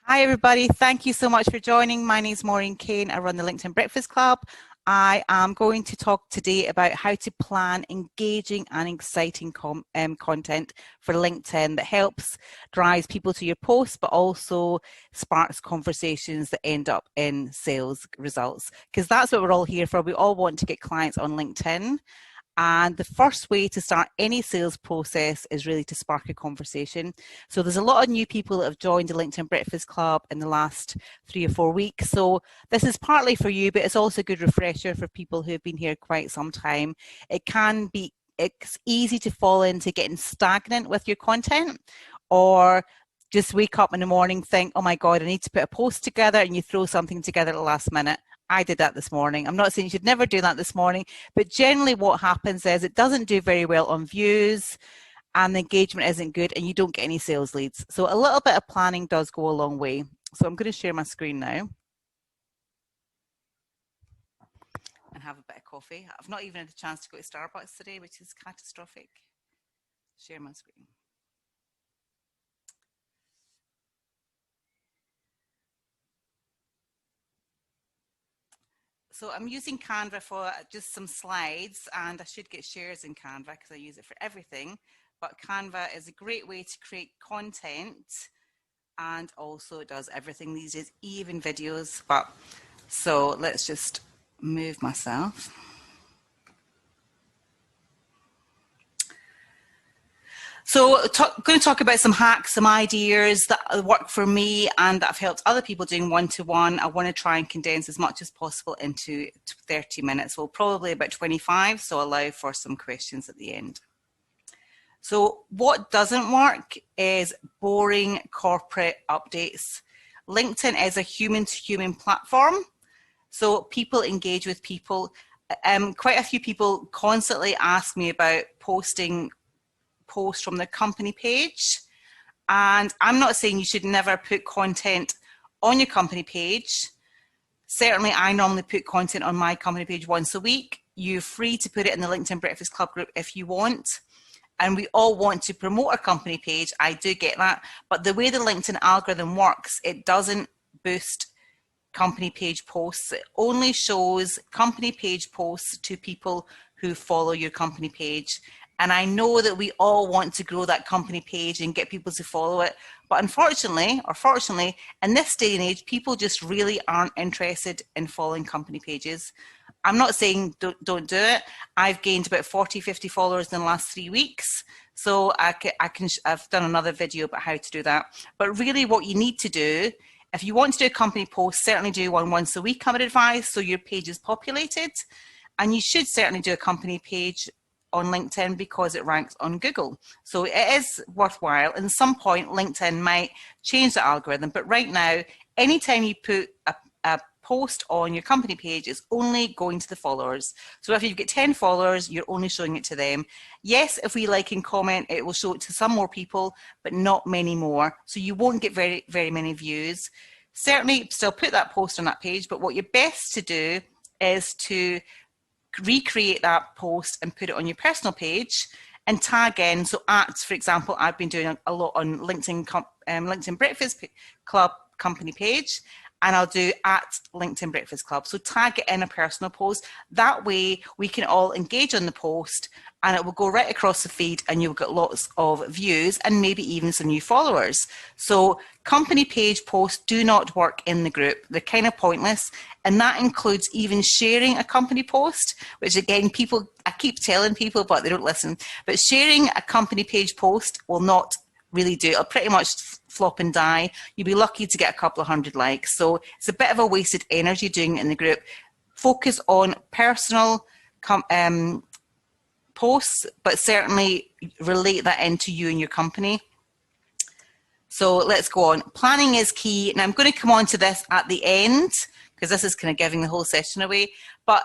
Hi, everybody. Thank you so much for joining. My name is Maureen Kane. I run the LinkedIn Breakfast Club. I am going to talk today about how to plan engaging and exciting content for LinkedIn that helps drives people to your posts, but also sparks conversations that end up in sales results. Because that's what we're all here for. We all want to get clients on LinkedIn. And the first way to start any sales process is really to spark a conversation. So there's a lot of new people that have joined the LinkedIn Breakfast Club in the last 3 or 4 weeks. So this is partly for you, but it's also a good refresher for people who've been here quite some time. It's easy to fall into getting stagnant with your content, or just wake up in the morning, think, oh my God, I need to put a post together, and you throw something together at the last minute. I did that this morning. I'm not saying you should never do that this morning, but generally what happens is it doesn't do very well on views and the engagement isn't good and you don't get any sales leads. So a little bit of planning does go a long way. So I'm going to share my screen now and have a bit of coffee. I've not even had a chance to go to Starbucks today, which is catastrophic. Share my screen. So I'm using Canva for just some slides, and I should get shares in Canva because I use it for everything. But Canva is a great way to create content, and also it does everything these days, even videos. So let's just move myself. So going to talk about some hacks, some ideas that work for me and that have helped other people doing one-to-one. I want to try and condense as much as possible into 30 minutes, well, probably about 25, so allow for some questions at the end. So what doesn't work is boring corporate updates. LinkedIn is a human-to-human platform, so people engage with people. Quite a few people constantly ask me about posting post from the company page, and I'm not saying you should never put content on your company page. Certainly I normally put content on my company page once a week. You're free to put it in the LinkedIn Breakfast Club group if you want, and we all want to promote our company page. I do get that, but the way the LinkedIn algorithm works, it doesn't boost company page posts. It only shows company page posts to people who follow your company page. And I know that we all want to grow that company page and get people to follow it. But unfortunately, or fortunately, in this day and age, people just really aren't interested in following company pages. I'm not saying don't do it. I've gained about 40, 50 followers in the last 3 weeks. So I've done another video about how to do that. But really what you need to do, if you want to do a company post, certainly do one once a week, I would advise, so your page is populated. And you should certainly do a company page on LinkedIn because it ranks on Google. So it is worthwhile. At some point, LinkedIn might change the algorithm, but right now, anytime you put a post on your company page, it's only going to the followers. So if you've got 10 followers, you're only showing it to them. Yes, if we like and comment, it will show it to some more people, but not many more. So you won't get very, very many views. Certainly still put that post on that page, but what you're best to do is to recreate that post and put it on your personal page and tag in. So for example, I've been doing a lot on LinkedIn Breakfast Club company page, and I'll do @LinkedIn Breakfast Club. So tag it in a personal post. That way we can all engage on the post and it will go right across the feed and you'll get lots of views and maybe even some new followers. So company page posts do not work in the group. They're kind of pointless. And that includes even sharing a company post, which again, I keep telling people, but they don't listen. But sharing a company page post will not really do. It'll pretty much flop and die. You'll be lucky to get a couple of 100 likes. So it's a bit of a wasted energy doing it in the group. Focus on personal posts, but certainly relate that into you and your company. So let's go on. Planning is key. And I'm going to come on to this at the end because this is kind of giving the whole session away. But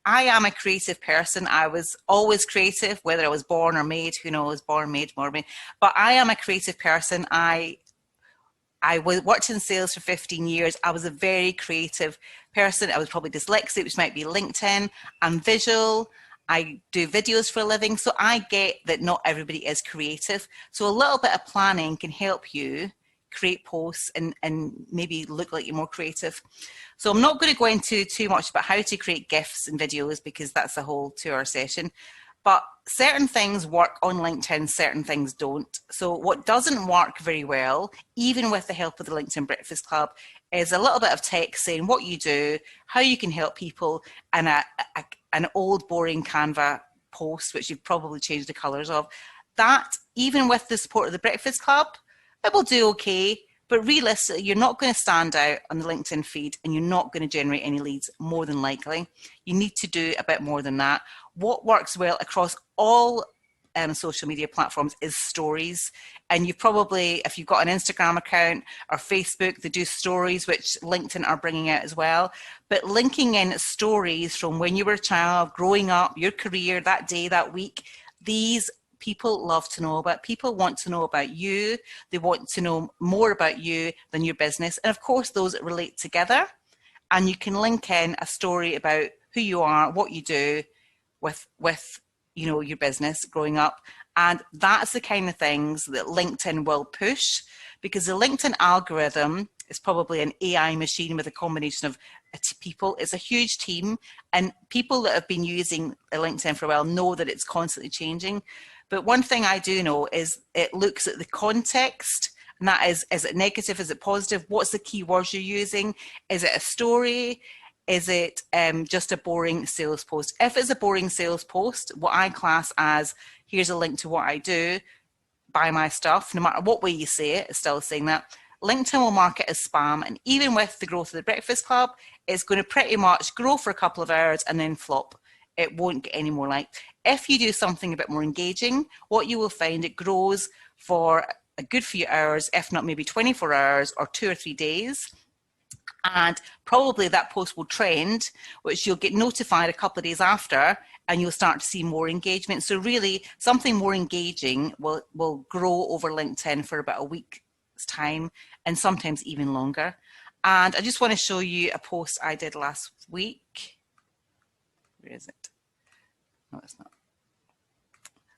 I am a creative person. I was always creative, whether I was born or made, who knows, born, made, more made. But I am a creative person. I worked in sales for 15 years. I was a very creative person. I was probably dyslexic, which might be LinkedIn. I'm visual. I do videos for a living. So I get that not everybody is creative. So a little bit of planning can help you create posts and maybe look like you're more creative. So I'm not going to go into too much about how to create GIFs and videos because that's a whole 2-hour session. But certain things work on LinkedIn, certain things don't. So what doesn't work very well, even with the help of the LinkedIn Breakfast Club, is a little bit of text saying what you do, how you can help people, and an old boring Canva post, which you've probably changed the colours of. That, even with the support of the Breakfast Club, it will do okay. But realistically, you're not going to stand out on the LinkedIn feed and you're not going to generate any leads, more than likely. You need to do a bit more than that. What works well across all social media platforms is stories. And you probably, if you've got an Instagram account or Facebook, they do stories, which LinkedIn are bringing out as well. But linking in stories from when you were a child, growing up, your career, that day, that week, these people love to know about. People want to know about you. They want to know more about you than your business. And of course, those relate together. And you can link in a story about who you are, what you do with you know, your business growing up. And that's the kind of things that LinkedIn will push, because the LinkedIn algorithm is probably an AI machine with a combination of people. It's a huge team, and people that have been using LinkedIn for a while know that it's constantly changing. But one thing I do know is it looks at the context, and that is it negative? Is it positive? What's the keywords you're using? Is it a story? Is it just a boring sales post? If it's a boring sales post, what I class as, here's a link to what I do, buy my stuff, no matter what way you say it, it's still saying that. LinkedIn will mark it as spam, and even with the growth of the Breakfast Club, it's going to pretty much grow for a couple of hours and then flop. It won't get any more liked. If you do something a bit more engaging, what you will find, it grows for a good few hours, if not maybe 24 hours or 2 or 3 days. And probably that post will trend, which you'll get notified a couple of days after, and you'll start to see more engagement. So really, something more engaging will grow over LinkedIn for about a week's time, and sometimes even longer. And I just want to show you a post I did last week. Where is it? No, it's not.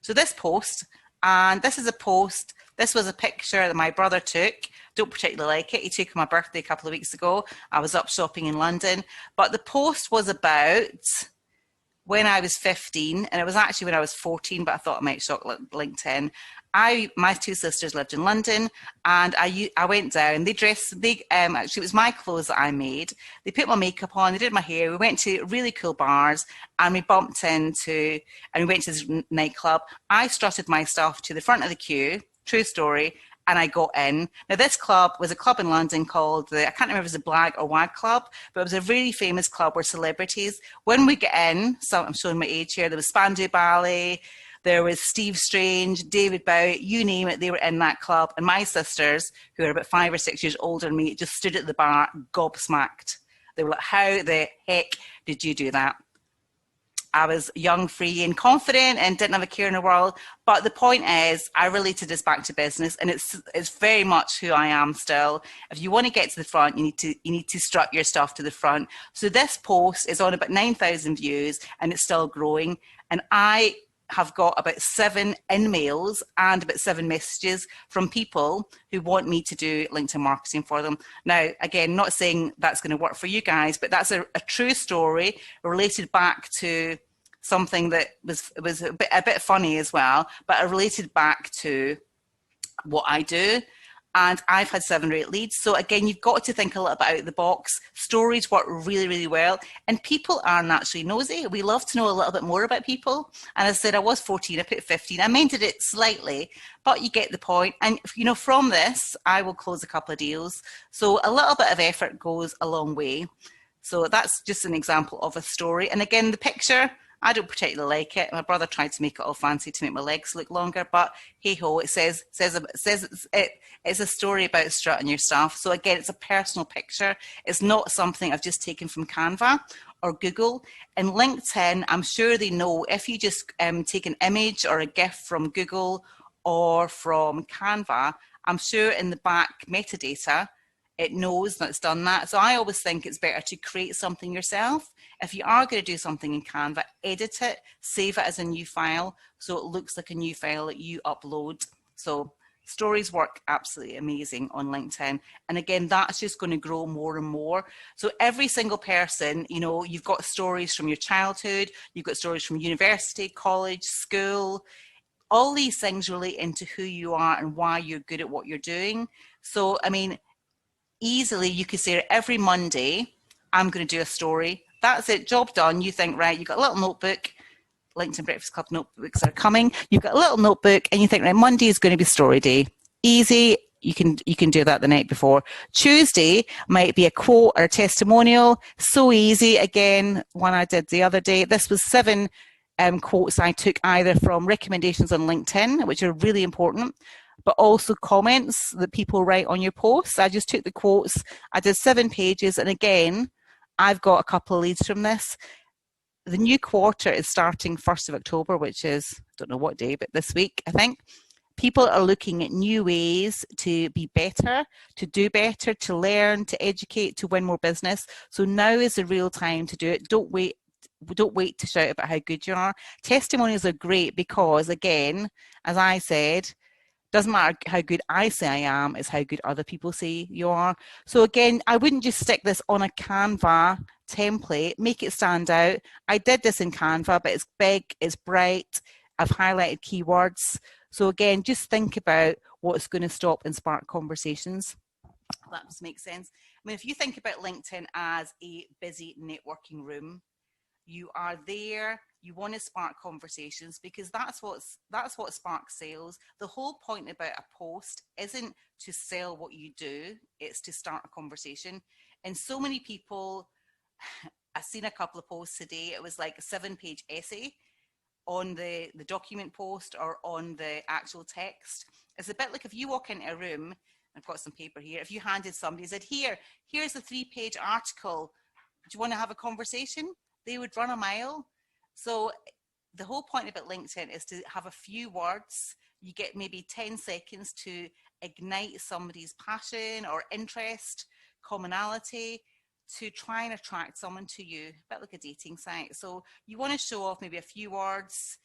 So this post, and this is a post, this was a picture that my brother took. Don't particularly like it. He took on my birthday a couple of weeks ago. I was up shopping in London. But the post was about when I was 15, and it was actually when I was 14, but I thought I might shock LinkedIn. My 2 sisters lived in London, and I went down. Actually, it was my clothes that I made. They put my makeup on, they did my hair. We went to really cool bars, and we went to this nightclub. I strutted my stuff to the front of the queue, true story, and I got in. Now, this club was a club in London called I can't remember if it was the Blag or Wag Club, but it was a really famous club where celebrities, when we get in, so I'm showing my age here, there was Spandau Ballet, there was Steve Strange, David Bowie, you name it, they were in that club. And my sisters, who are about 5 or 6 years older than me, just stood at the bar gobsmacked. They were like, how the heck did you do that? I was young, free and confident and didn't have a care in the world. But the point is, I related this back to business, and it's very much who I am still. If you want to get to the front, you need to strut your stuff to the front. So this post is on about 9,000 views, and it's still growing. And I have got about 7 emails and about 7 messages from people who want me to do LinkedIn marketing for them. Now, again, not saying that's going to work for you guys, but that's a true story related back to something that was a bit funny as well, but I related back to what I do. And I've had 7 or 8 leads. So again, you've got to think a little bit out of the box. Stories work really, really well. And people are naturally nosy. We love to know a little bit more about people. And as I said, I was 14, I put 15. I amended it slightly, but you get the point. And you know, from this, I will close a couple of deals. So a little bit of effort goes a long way. So that's just an example of a story. And again, the picture, I don't particularly like it. My brother tried to make it all fancy to make my legs look longer, but hey ho, it says it's a story about strutting your stuff. So again, it's a personal picture. It's not something I've just taken from Canva or Google. And LinkedIn, I'm sure they know if you just take an image or a GIF from Google or from Canva, I'm sure in the back metadata, it knows that it's done that. So I always think it's better to create something yourself. If you are going to do something in Canva, edit it, save it as a new file, so it looks like a new file that you upload. So Stories work absolutely amazing on LinkedIn. And again, that's just going to grow more and more. So every single person, you know, you've got stories from your childhood, you've got stories from university, college, school, all these things relate into who you are and why you're good at what you're doing. So, I mean, easily you could say every Monday, I'm going to do a story. That's it, job done. You think, right, you've got a little notebook. LinkedIn Breakfast Club notebooks are coming. You've got a little notebook and you think, right, Monday is going to be story day. Easy. You can do that the night before. Tuesday might be a quote or a testimonial. So easy. Again, one I did the other day. This was 7 quotes I took either from recommendations on LinkedIn, which are really important, but also comments that people write on your posts. I just took the quotes. I did 7 pages. And again, I've got a couple of leads from this. The new quarter is starting 1st of October, which is, I don't know what day, but this week, I think. People are looking at new ways to be better, to do better, to learn, to educate, to win more business. So now is the real time to do it. Don't wait to shout about how good you are. Testimonials are great because, again, as I said, doesn't matter how good I say I am, it's how good other people say you are. So again, I wouldn't just stick this on a Canva template, make it stand out. I did this in Canva, but it's big, it's bright, I've highlighted keywords. So again, just think about what's going to stop and spark conversations. That must make sense. I mean, if you think about LinkedIn as a busy networking room, you are there, you want to spark conversations because that's what sparks sales. The whole point about a post isn't to sell what you do, it's to start a conversation. And so many people, I've seen a couple of posts today, it was like a 7-page essay on the document post or on the actual text. It's a bit like if you walk into a room, I've got some paper here, if you handed somebody, said, here's a 3-page article, do you want to have a conversation? They would run a mile. So the whole point about LinkedIn is to have a few words. You get maybe 10 seconds to ignite somebody's passion or interest, commonality, to try and attract someone to you, a bit like a dating site. So you want to show off maybe a few words,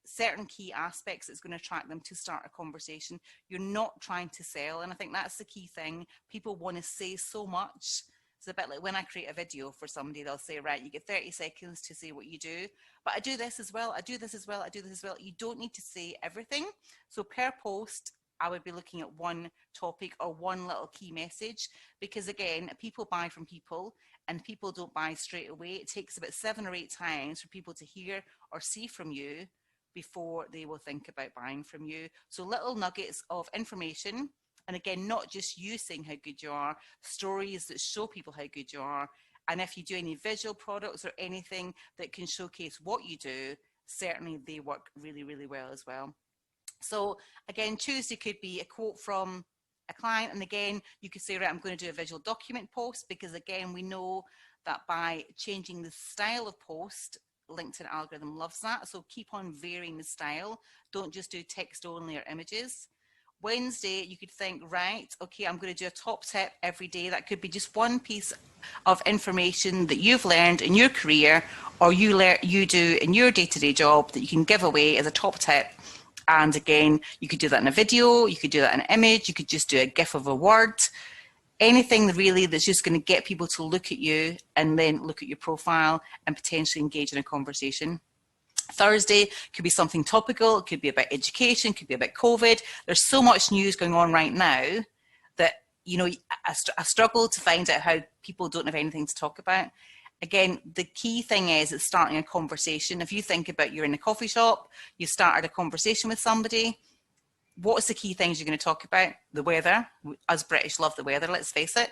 certain key aspects that's going to attract them to start a conversation. You're not trying to sell. And I think that's the key thing. People want to say so much. It's a bit like when I create a video for somebody, they'll say, right, you get 30 seconds to say what you do, but I do this as well, I do this as well, I do this as well. You don't need to say everything. So per post, I would be looking at one topic or one little key message, because again, people buy from people and people don't buy straight away. It takes about 7 or 8 times for people to hear or see from you before they will think about buying from you. So little nuggets of information. And again, not just you saying how good you are, stories that show people how good you are. And if you do any visual products or anything that can showcase what you do, certainly they work really, really well as well. So again, Tuesday could be a quote from a client. And again, you could say, right, I'm going to do a visual document post, because again, we know that by changing the style of post, LinkedIn algorithm loves that. So keep on varying the style. Don't just do text only or images. Wednesday, you could think, right, okay, I'm going to do a top tip every day. That could be just one piece of information that you've learned in your career or you do in your day-to-day job that you can give away as a top tip. And again, you could do that in a video, you could do that in an image, you could just do a GIF of a word, anything really that's just going to get people to look at you and then look at your profile and potentially engage in a conversation. Thursday could be something topical, it could be about education, it could be about COVID. There's so much news going on right now that, you know, I struggle to find out how people don't have anything to talk about. Again, the key thing is it's starting a conversation. If you think about you're in a coffee shop, you started a conversation with somebody, what's the key things you're going to talk about? The weather. Us British love the weather, let's face it.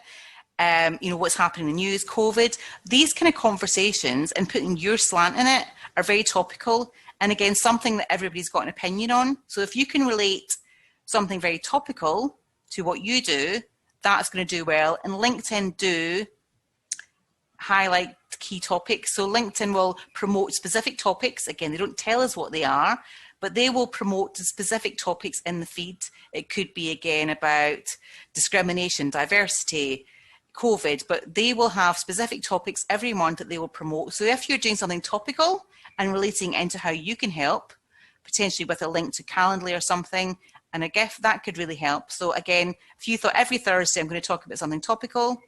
You know, what's happening in the news, COVID. These kind of conversations and putting your slant in it are very topical. And again, something that everybody's got an opinion on. So if you can relate something very topical to what you do, that's going to do well. And LinkedIn do highlight key topics. So LinkedIn will promote specific topics. Again, they don't tell us what they are, but they will promote specific topics in the feed. It could be, again, about discrimination, diversity, COVID, but they will have specific topics every month that they will promote. So if you're doing something topical and relating into how you can help, potentially with a link to Calendly or something, and a GIF, that could really help. So again, if you thought every Thursday I'm going to talk about something topical,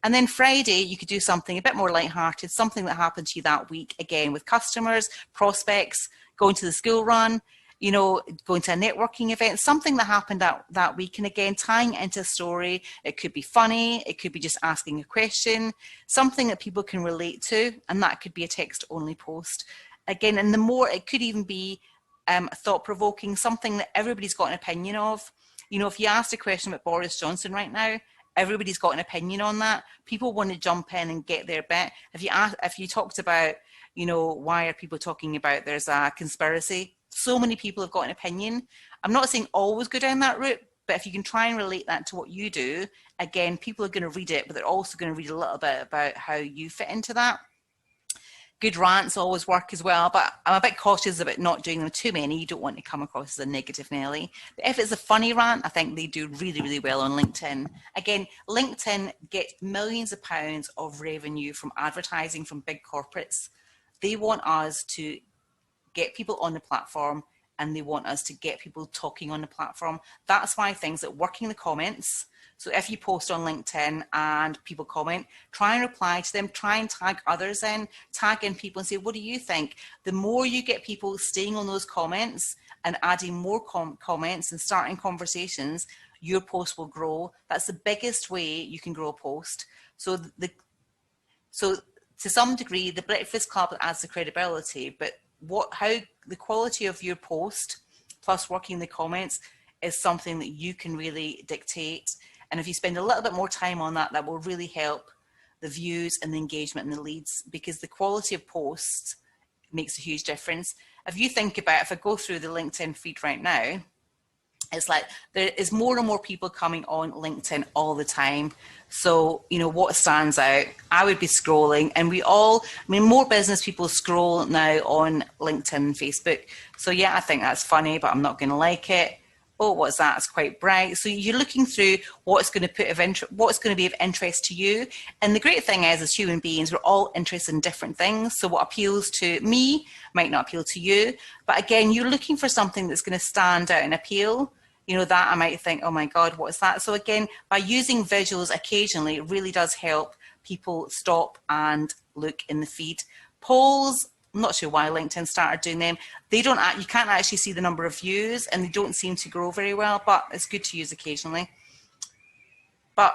and then Friday, you could do something a bit more lighthearted, something that happened to you that week, again, with customers, prospects, going to the school run, you know, going to a networking event, something that happened that week. And again, tying it into a story. It could be funny. It could be just asking a question, something that people can relate to. And that could be a text-only post. Again, and the more, it could even be thought-provoking, something that everybody's got an opinion of. You know, if you asked a question about Boris Johnson right now, everybody's got an opinion on that. People want to jump in and get their bit. If you talked about, you know, why are people talking about there's a conspiracy? So many people have got an opinion. I'm not saying always go down that route, but if you can try and relate that to what you do, again, people are going to read it, but they're also going to read a little bit about how you fit into that. Good rants always work as well, but I'm a bit cautious about not doing them too many. You don't want to come across as a negative Nelly. But if it's a funny rant, I think they do really, really well on LinkedIn. Again, LinkedIn gets millions of pounds of revenue from advertising from big corporates. They want us to get people on the platform, and they want us to get people talking on the platform. That's why things like working the comments. So if you post on LinkedIn and people comment, try and reply to them, try and tag others in, tag in people and say, what do you think? The more you get people staying on those comments and adding more comments and starting conversations, your post will grow. That's the biggest way you can grow a post. So to some degree, the Breakfast Club adds the credibility, but how the quality of your post plus working the comments is something that you can really dictate. And if you spend a little bit more time on that, that will really help the views and the engagement and the leads, because the quality of posts makes a huge difference. If you think about, if I go through the LinkedIn feed right now, it's like there is more and more people coming on LinkedIn all the time. So, you know, what stands out? I would be scrolling, and more business people scroll now on LinkedIn and Facebook. So yeah, I think that's funny, but I'm not going to like it. Oh, what's that? It's quite bright. So you're looking through what's going to be of interest to you. And the great thing is, as human beings, we're all interested in different things. So what appeals to me might not appeal to you. But again, you're looking for something that's going to stand out and appeal. You know, that I might think, oh my God, what is that? So again, by using visuals occasionally, it really does help people stop and look in the feed. Polls, I'm not sure why LinkedIn started doing them. You can't actually see the number of views, and they don't seem to grow very well, but it's good to use occasionally. But,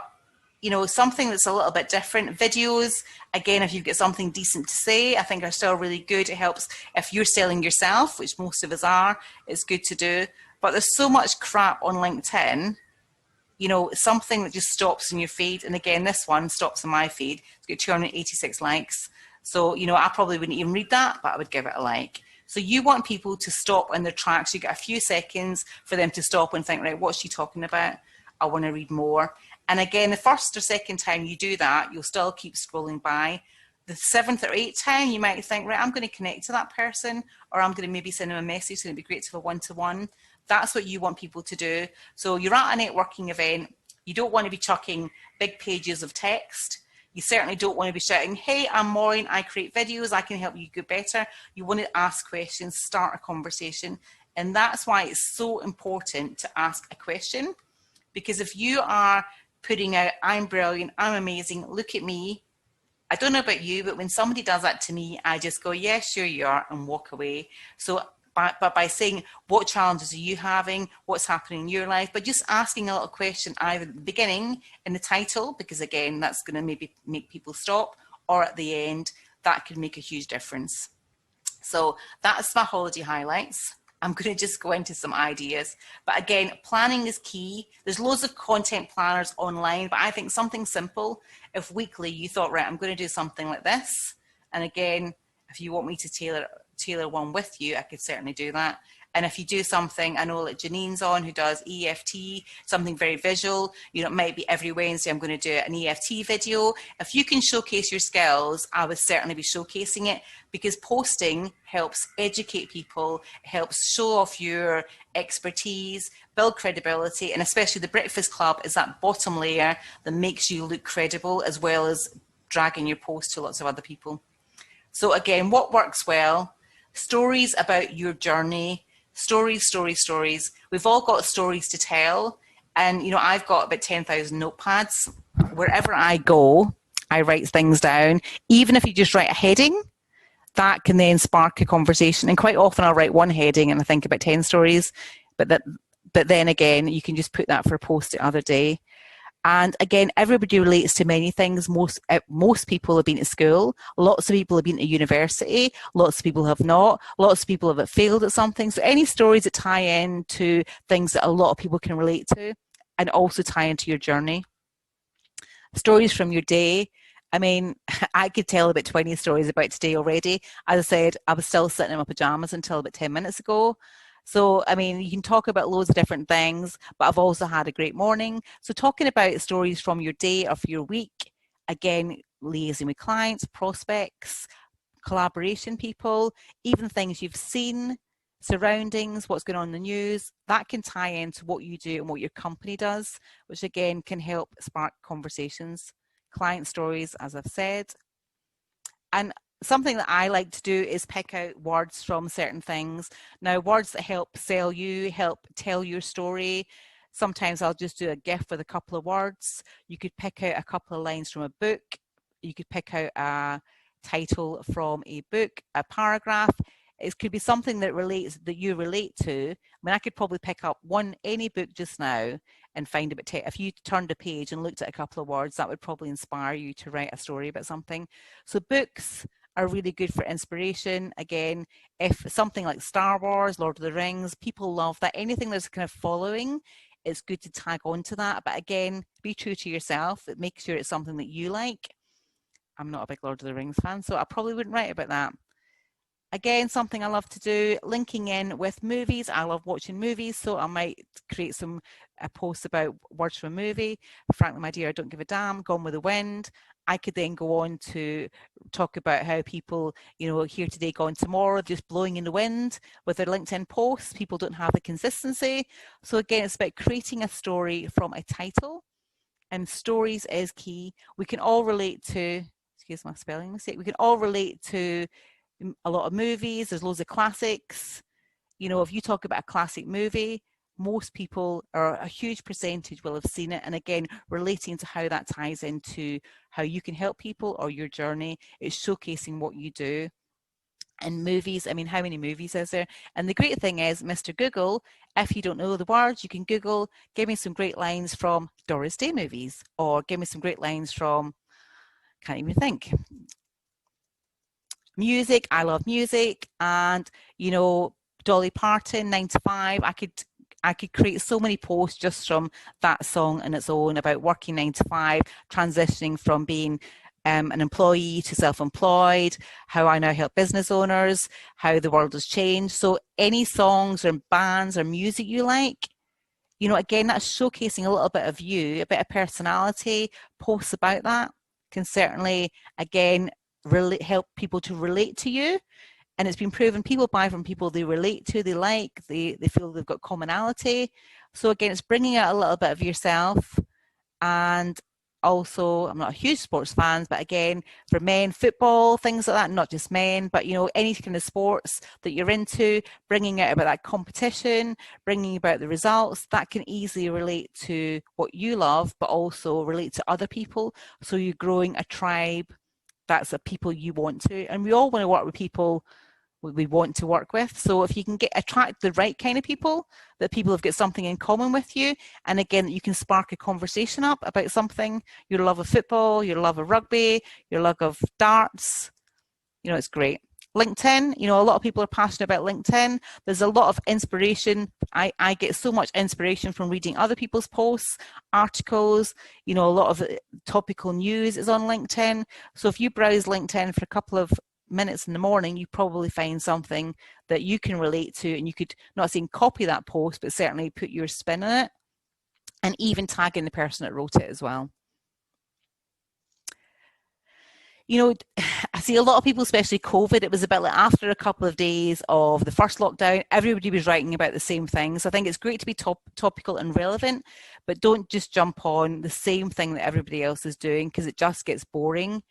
you know, something that's a little bit different. Videos, again, if you've got something decent to say, I think are still really good. It helps if you're selling yourself, which most of us are, it's good to do. But there's so much crap on LinkedIn, you know, something that just stops in your feed. And again, this one stops in my feed. It's got 286 likes. So, you know, I probably wouldn't even read that, but I would give it a like. So you want people to stop in their tracks. You get a few seconds for them to stop and think, right, what's she talking about? I want to read more. And again, the first or second time you do that, you'll still keep scrolling by. The seventh or eighth time, you might think, right, I'm going to connect to that person, or I'm going to maybe send them a message, and it'd be great to have a one-to-one. That's what you want people to do. So you're at a networking event. You don't want to be chucking big pages of text. You certainly don't want to be shouting, hey, I'm Maureen, I create videos, I can help you get better. You want to ask questions, start a conversation. And that's why it's so important to ask a question. Because if you are putting out, I'm brilliant, I'm amazing, look at me. I don't know about you, but when somebody does that to me, I just go, yeah, sure you are, and walk away. So but by saying, what challenges are you having? What's happening in your life? But just asking a little question either at the beginning in the title, because again, that's going to maybe make people stop, or at the end, that could make a huge difference. So that's my holiday highlights. I'm going to just go into some ideas. But again, planning is key. There's loads of content planners online, but I think something simple. If weekly you thought, right, I'm going to do something like this. And again, if you want me to tailor one with you, I could certainly do that. And if you do something, I know like Janine's on, who does EFT, something very visual, you know, it might be every Wednesday I'm going to do an EFT video. If you can showcase your skills, I would certainly be showcasing it, because posting helps educate people, helps show off your expertise, build credibility, and especially the Breakfast Club is that bottom layer that makes you look credible, as well as dragging your post to lots of other people. So again, what works well? Stories about your journey, Stories, stories, stories. We've all got stories to tell. And, you know, I've got about 10,000 notepads. Wherever I go, I write things down. Even if you just write a heading, that can then spark a conversation. And quite often I'll write one heading and I think about 10 stories. But then again, you can just put that for a post the other day. And again, everybody relates to many things. Most people have been to school. Lots of people have been to university. Lots of people have not. Lots of people have failed at something. So any stories that tie in to things that a lot of people can relate to and also tie into your journey. Stories from your day. I mean, I could tell about 20 stories about today already. As I said, I was still sitting in my pajamas until about 10 minutes ago. So, I mean, you can talk about loads of different things, but I've also had a great morning. So talking about stories from your day or for your week, again, liaising with clients, prospects, collaboration people, even things you've seen, surroundings, what's going on in the news, that can tie into what you do and what your company does, which again can help spark conversations. Client stories, as I've said. And something that I like to do is pick out words from certain things. Now, words that help sell you, help tell your story. Sometimes I'll just do a GIF with a couple of words. You could pick out a couple of lines from a book. You could pick out a title from a book, a paragraph. It could be something that you relate to. I mean, I could probably pick up any book just now and find about if you turned a page and looked at a couple of words, that would probably inspire you to write a story about something. So books are really good for inspiration. Again, if something like Star Wars, Lord of the Rings, people love that. Anything that's kind of following, it's good to tag on to that. But again, be true to yourself. Make sure it's something that you like. I'm not a big Lord of the Rings fan, so I probably wouldn't write about that. Again, something I love to do, linking in with movies. I love watching movies, so I might create a post about words from a movie. Frankly, my dear, I don't give a damn. Gone with the Wind. I could then go on to talk about how people, you know, here today, gone tomorrow, just blowing in the wind with their LinkedIn posts. People don't have the consistency. So again, it's about creating a story from a title, and stories is key. We can all relate to, excuse my spelling mistake, we can all relate to a lot of movies. There's loads of classics. You know, if you talk about a classic movie, most people, or a huge percentage, will have seen it. And again, relating to how that ties into how you can help people or your journey, it's showcasing what you do. And movies, I mean, how many movies is there? And the great thing is, Mr. Google, if you don't know the words, you can Google, give me some great lines from Doris Day movies, or give me some great lines from, can't even think. Music, I love music. And, you know, Dolly Parton, 9 to 5, I could create so many posts just from that song on its own about working 9 to 5, transitioning from being an employee to self-employed, how I now help business owners, how the world has changed. So any songs or bands or music you like, you know, again, that's showcasing a little bit of you, a bit of personality. Posts about that can certainly, again, really help people to relate to you. And it's been proven people buy from people they relate to, they like, they feel they've got commonality. So again, it's bringing out a little bit of yourself. And also, I'm not a huge sports fan, but again, for men, football, things like that, not just men, but, you know, any kind of sports that you're into, bringing out about that competition, bringing about the results, that can easily relate to what you love, but also relate to other people. So you're growing a tribe that's the people you want to. And we all want to work with people we want to work with. So if you can attract the right kind of people, that people have got something in common with you, and again, you can spark a conversation up about something, your love of football, your love of rugby, your love of darts, you know, it's great. LinkedIn, you know, a lot of people are passionate about LinkedIn. There's a lot of inspiration. I get so much inspiration from reading other people's posts, articles, you know, a lot of topical news is on LinkedIn. So if you browse LinkedIn for a couple of minutes in the morning, you probably find something that you can relate to, and you could, not saying copy that post, but certainly put your spin on it, and even tag in the person that wrote it as well. You know, I see a lot of people, especially COVID, it was a bit like after a couple of days of the first lockdown, everybody was writing about the same things. I think it's great to be topical and relevant, but don't just jump on the same thing that everybody else is doing, because it just gets boring.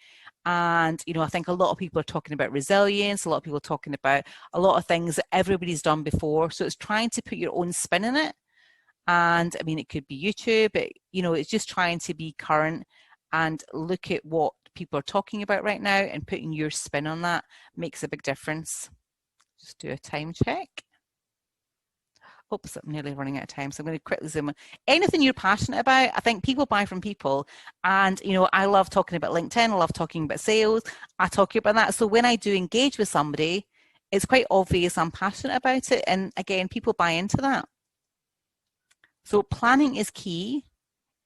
And, you know, I think a lot of people are talking about resilience, a lot of people are talking about a lot of things that everybody's done before. So it's trying to put your own spin in it. And I mean, it could be YouTube, but, you know, it's just trying to be current and look at what people are talking about right now, and putting your spin on that makes a big difference. Just do a time check. Oops, I'm nearly running out of time, so I'm going to quickly zoom in. Anything you're passionate about, I think people buy from people. And, you know, I love talking about LinkedIn, I love talking about sales, I talk about that. So when I do engage with somebody, it's quite obvious I'm passionate about it. And again, people buy into that. So planning is key.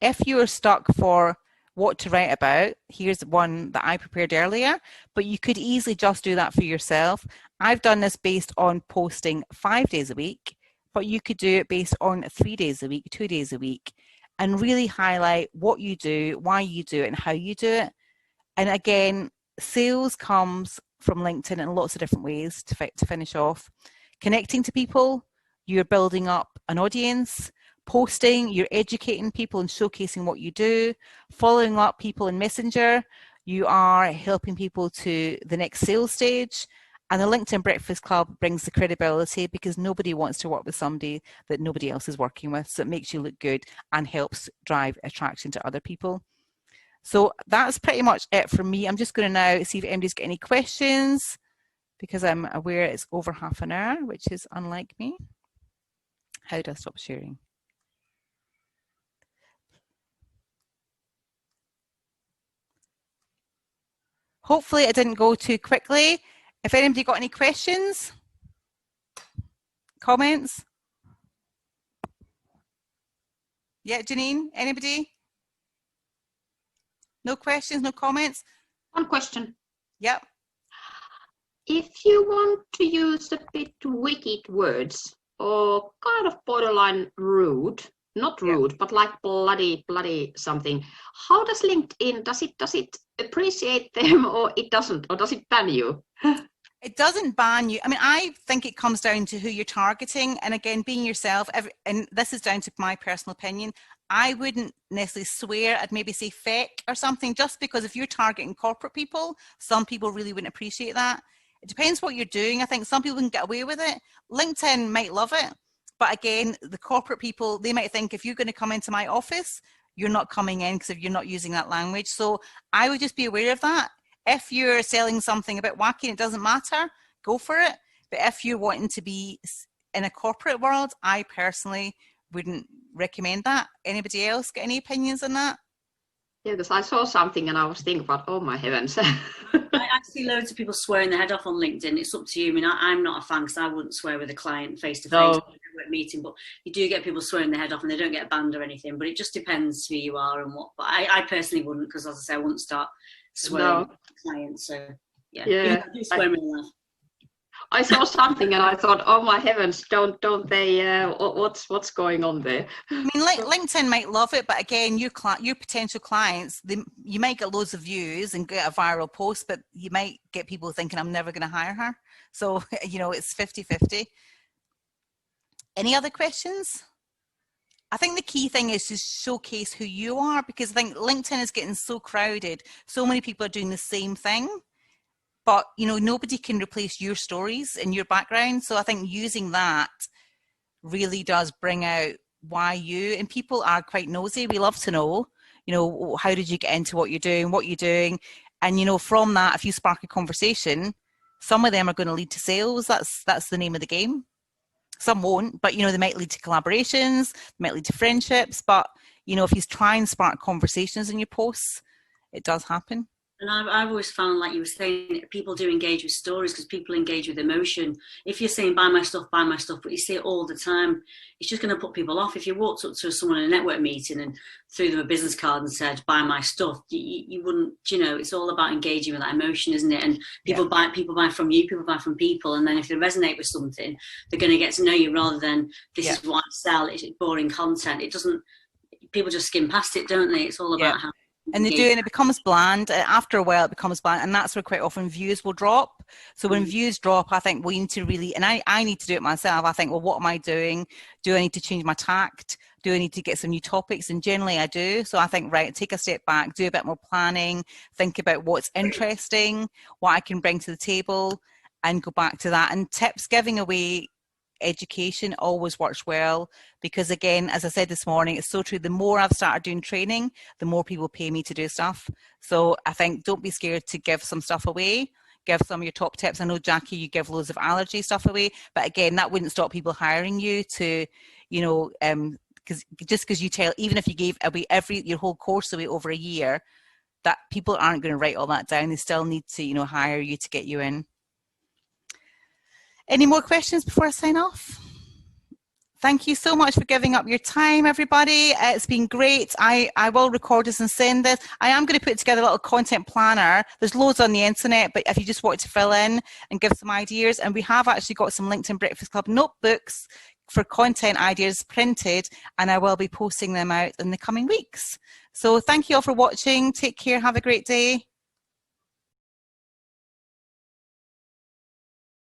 If you're stuck for what to write about, here's one that I prepared earlier, but you could easily just do that for yourself. I've done this based on posting 5 days a week, but you could do it based on 3 days a week, 2 days a week, and really highlight what you do, why you do it, and how you do it. And again, sales comes from LinkedIn in lots of different ways. To finish off, connecting to people, you're building up an audience. Posting, you're educating people and showcasing what you do. Following up people in Messenger, you are helping people to the next sales stage. And the LinkedIn Breakfast Club brings the credibility, because nobody wants to work with somebody that nobody else is working with. So it makes you look good and helps drive attraction to other people. So that's pretty much it for me. I'm just going to now see if anybody's got any questions, because I'm aware it's over half an hour, which is unlike me. How do I stop sharing? Hopefully I didn't go too quickly. If anybody got any questions, comments? Yeah, Janine, anybody? No questions, no comments? One question. Yep. If you want to use a bit wicked words or kind of borderline rude, not rude, but like bloody something, how does LinkedIn, does it appreciate them, or it doesn't, or does it ban you? It doesn't ban you. I mean, I think it comes down to who you're targeting. And again, being yourself, and this is down to my personal opinion, I wouldn't necessarily swear. I'd maybe say feck or something, just because if you're targeting corporate people, some people really wouldn't appreciate that. It depends what you're doing. I think some people can get away with it. LinkedIn might love it. But again, the corporate people, they might think if you're going to come into my office, you're not coming in because you're not using that language. So I would just be aware of that. If you're selling something a bit wacky and it doesn't matter, go for it. But if you're wanting to be in a corporate world, I personally wouldn't recommend that. Anybody else got any opinions on that? Yeah, because I saw something and I was thinking about, oh my heavens. I see loads of people swearing their head off on LinkedIn. It's up to you. I mean, I'm not a fan, because I wouldn't swear with a client face-to-face at a meeting, but you do get people swearing their head off and they don't get banned or anything, but it just depends who you are and what. But I personally wouldn't, because as I say, I wouldn't start swearing at clients. So yeah, I do swear in real life. I saw something and I thought, oh my heavens, don't they, what's going on there? I mean, LinkedIn might love it, but again, your potential clients, you might get loads of views and get a viral post, but you might get people thinking, I'm never going to hire her. So, you know, it's 50-50. Any other questions? I think the key thing is to showcase who you are, because I think LinkedIn is getting so crowded. So many people are doing the same thing. But, you know, nobody can replace your stories and your background. So I think using that really does bring out why you, and people are quite nosy. We love to know, you know, how did you get into what you're doing? And, you know, from that, if you spark a conversation, some of them are going to lead to sales. That's the name of the game. Some won't, but, you know, they might lead to collaborations, they might lead to friendships. But, you know, if you try and spark conversations in your posts, it does happen. And I've always found, like you were saying, people do engage with stories, because people engage with emotion. If you're saying buy my stuff, but you see it all the time, it's just going to put people off. If you walked up to someone in a network meeting and threw them a business card and said buy my stuff, you wouldn't. You know, it's all about engaging with that emotion, isn't it? And people buy from you, people buy from people, and then if they resonate with something, they're going to get to know you, rather than this is what I sell. It's boring content. It doesn't. People just skim past it, don't they? It's all about how. And they do, and it becomes bland. After a while, it becomes bland, and that's where quite often views will drop. So when views drop, I think we need to really, and I need to do it myself. I think, well, what am I doing? Do I need to change my tact? Do I need to get some new topics? And generally I do. So I think, right, take a step back, do a bit more planning, think about what's interesting, what I can bring to the table, and go back to that. And tips, giving away education always works well, because again, as I said this morning, it's so true. The more I've started doing training, the more people pay me to do stuff. So I think don't be scared to give some stuff away. Give some of your top tips. I know, Jackie, you give loads of allergy stuff away, but again, that wouldn't stop people hiring you to, you know, because you tell, even if you gave away your whole course away over a year, that people aren't going to write all that down. They still need to, you know, hire you to get you in. Any more questions before I sign off? Thank you so much for giving up your time, everybody. It's been great. I will record this and send this. I am going to put together a little content planner. There's loads on the internet, but if you just want to fill in and give some ideas, and we have actually got some LinkedIn Breakfast Club notebooks for content ideas printed, and I will be posting them out in the coming weeks. So thank you all for watching. Take care. Have a great day.